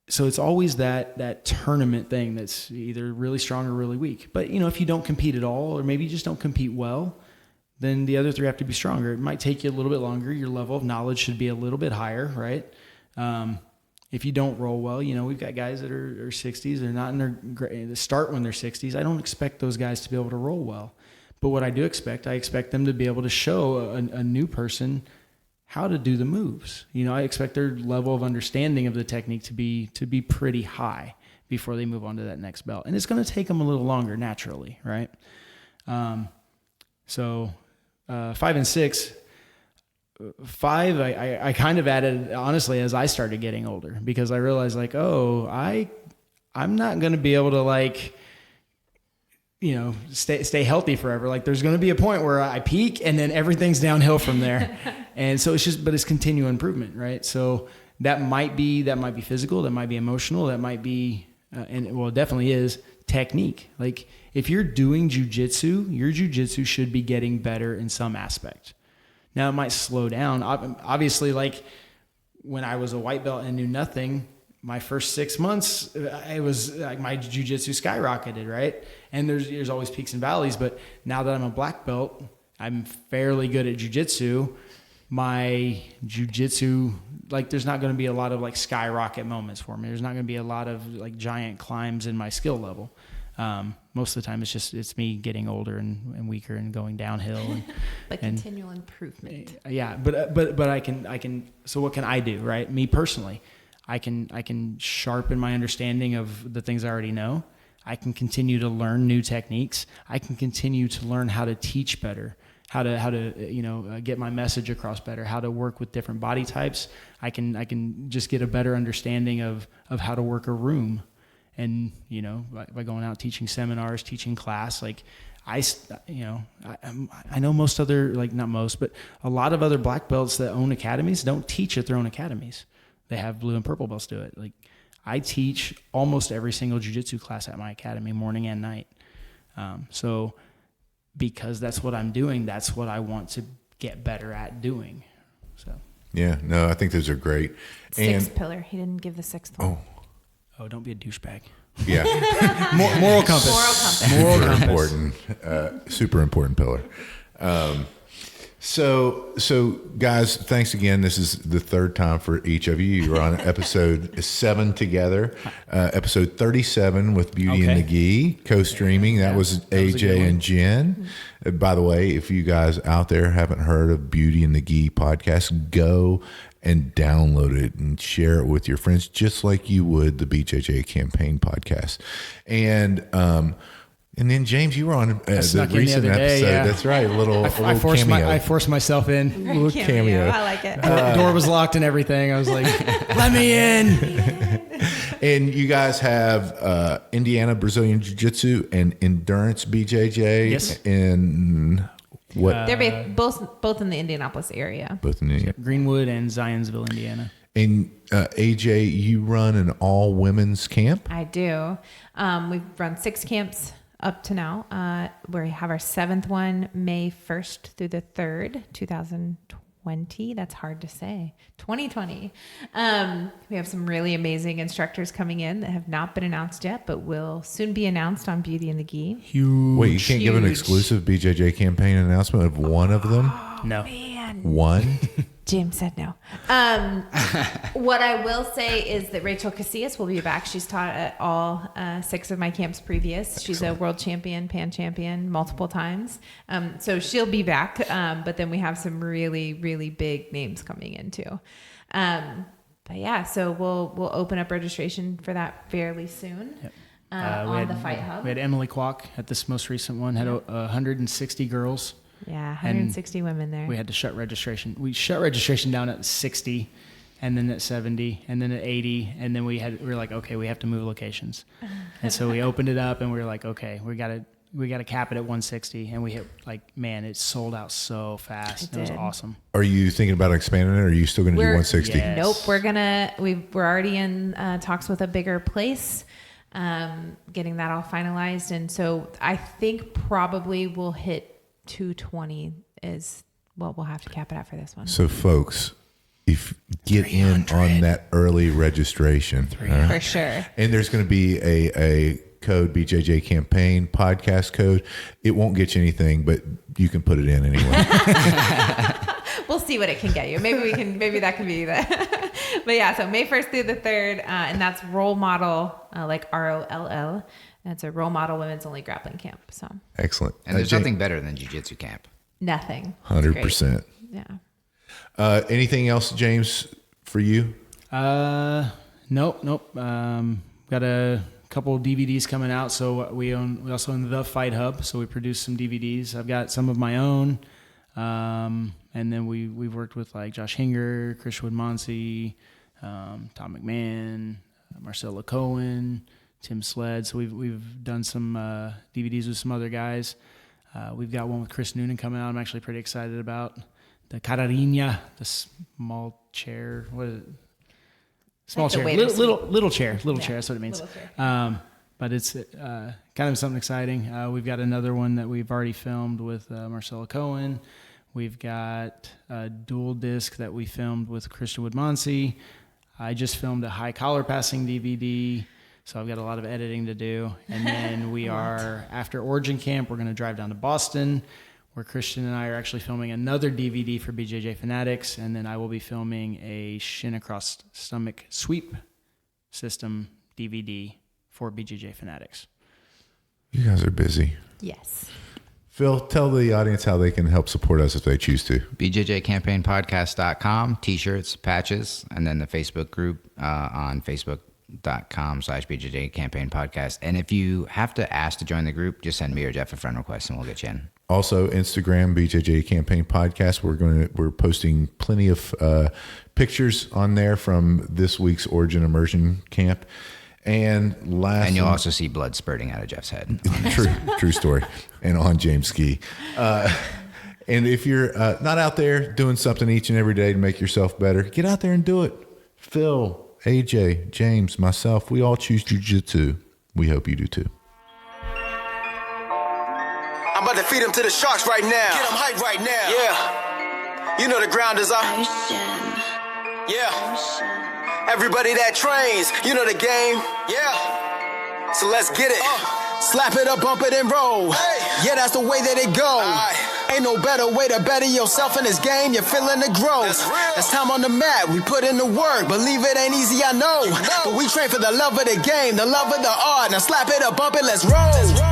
so it's always that tournament thing that's either really strong or really weak. But, you know, if you don't compete at all, or maybe you just don't compete well, then the other 3 have to be stronger. It might take you a little bit longer. Your level of knowledge should be a little bit higher, right? If you don't roll well, you know, we've got guys that are 60s. They're not in they start when they're 60s. I don't expect those guys to be able to roll well. But what I do expect, I expect them to be able to show a new person how to do the moves. You know, I expect their level of understanding of the technique to be pretty high before they move on to that next belt. And it's going to take them a little longer naturally, right? So 5 and 6, 5, I kind of added, honestly, as I started getting older, because I realized like, oh, I'm not going to be able to like, you know, stay healthy forever. Like there's going to be a point where I peak and then everything's downhill from there. And so it's continual improvement, right? So that might be physical, that might be emotional, that might be, and well, it definitely is technique. Like if you're doing jiu-jitsu, your jiu-jitsu should be getting better in some aspect. Now it might slow down. Obviously, like when I was a white belt and knew nothing, my first 6 months, it was like my jiu-jitsu skyrocketed, right? And there's always peaks and valleys, but now that I'm a black belt, I'm fairly good at jiu-jitsu. My jiu-jitsu, like there's not going to be a lot of like skyrocket moments for me. There's not going to be a lot of like giant climbs in my skill level. Most of the time it's me getting older and weaker and going downhill but continual improvement. Yeah. But I can, so what can I do? Right. Me personally, I can sharpen my understanding of the things I already know. I can continue to learn new techniques. I can continue to learn how to teach better, how to you know, get my message across better, how to work with different body types. I can just get a better understanding of how to work a room. And, you know, by going out teaching seminars, teaching class, like I know most other, like not most, but a lot of other black belts that own academies don't teach at their own academies. They have blue and purple belts do it. Like I teach almost every single jiu-jitsu class at my academy, morning and night. So because that's what I'm doing, that's what I want to get better at doing. So yeah, no, I think those are great. Sixth pillar. He didn't give the 6th one. Oh, don't be a douchebag. Yeah. Moral compass. Moral compass. Super important pillar. So guys, thanks again. This is the 3rd time for each of you. You're on episode 7 together, episode 37 with Beauty and the Gi, co-streaming. That was AJ and Jen. By the way, if you guys out there haven't heard of Beauty and the Gi podcast, go and download it and share it with your friends, just like you would the BJJ campaign podcast. And then James, you were on the recent episode. Yeah. That's right. A little cameo. I forced myself in. A little cameo. I like it. Door was locked and everything. I was like, let me in. And you guys have Indiana Brazilian Jiu-Jitsu and Endurance BJJ. Yes. In what? They're both in the Indianapolis area. Both in Indiana. Greenwood and Zionsville, Indiana. And AJ, you run an all-women's camp? I do. We've run 6 camps up to now. We have our 7th one, May 1st through the 3rd, 2020. That's hard to say. 2020. We have some really amazing instructors coming in that have not been announced yet, but will soon be announced on Beauty and the Gi. Huge. Wait, you can't give an exclusive BJJ campaign announcement of one of them? No. Man. One? James said no. What I will say is that Rachel Casillas will be back. She's taught at all 6 of my camps previous. Excellent. She's a world champion, pan champion multiple times. So she'll be back. But then we have some really, really big names coming in too. But yeah, so we'll open up registration for that fairly soon. Yep. on the Fight Hub. We had Emily Kwok at this most recent one, had 160 girls. Yeah, 160 women there. We had to shut registration. We shut registration down at 60, and then at 70, and then at 80, and then we were like, okay, we have to move locations. And so we opened it up, and we were like, okay, we got to cap it at 160, and we hit it sold out so fast. It was awesome. Are you thinking about expanding it, or are you still going to do 160? Yes. Nope, we're already in talks with a bigger place, getting that all finalized, and so I think probably we'll hit 220 is what we'll have to cap it at for this one. So folks, if get in on that early registration, right? For sure. And there's going to be a code, BJJ campaign podcast code. It won't get you anything, but you can put it in anyway. We'll see what it can get you. Maybe that can be that. But yeah, so May 1st through the 3rd, and that's Role Model, like ROLL. That's a Role Model women's only grappling camp. So excellent. And there's nothing better than Jiu-Jitsu camp. Nothing. 100%. Yeah. Anything else, James, for you? Nope. Got a couple of DVDs coming out. So we also own the Fight Hub. So we produce some DVDs. I've got some of my own. And then we've worked with like Josh Hinger, Chris Woodmansey, Tom McMahon, Marcella Cohen, Tim Sled. So we've done some DVDs with some other guys. We've got one with Chris Noonan coming out. I'm actually pretty excited about the Cararina, the small chair. What is it? Small like chair, little chair. That's what it means. But it's kind of something exciting. We've got another one that we've already filmed with Marcella Cohen. We've got a dual disc that we filmed with Christian Woodmansey. I just filmed a high collar passing DVD. So I've got a lot of editing to do. And then we are, after Origin Camp, we're going to drive down to Boston, where Christian and I are actually filming another DVD for BJJ Fanatics. And then I will be filming a shin across stomach sweep system DVD for BJJ Fanatics. You guys are busy. Yes. Phil, tell the audience how they can help support us if they choose to. BJJCampaignPodcast.com, t-shirts, patches, and then the Facebook group on Facebook.com/BJJ Campaign Podcast. And if you have to ask to join the group, just send me or Jeff a friend request and we'll get you in. Also, Instagram, BJJ Campaign Podcast. We're posting plenty of pictures on there from this week's Origin Immersion camp. And you'll also see blood spurting out of Jeff's head. True story. And on James' ski. And if you're not out there doing something each and every day to make yourself better, get out there and do it. Phil, AJ, James, myself, we all choose Jiu-Jitsu. We hope you do too. I'm about to feed them to the sharks right now. Get them hype right now. Yeah. You know the ground is up. Yeah. Everybody that trains, you know the game. Yeah. So let's get it. Slap it up, bump it, and roll. Hey. Yeah, that's the way that it goes. Ain't no better way to better yourself in this game. You're feeling the growth. That's time on the mat. We put in the work. Believe it ain't easy, I know. But we train for the love of the game, the love of the art. Now slap it up, bump it, let's roll.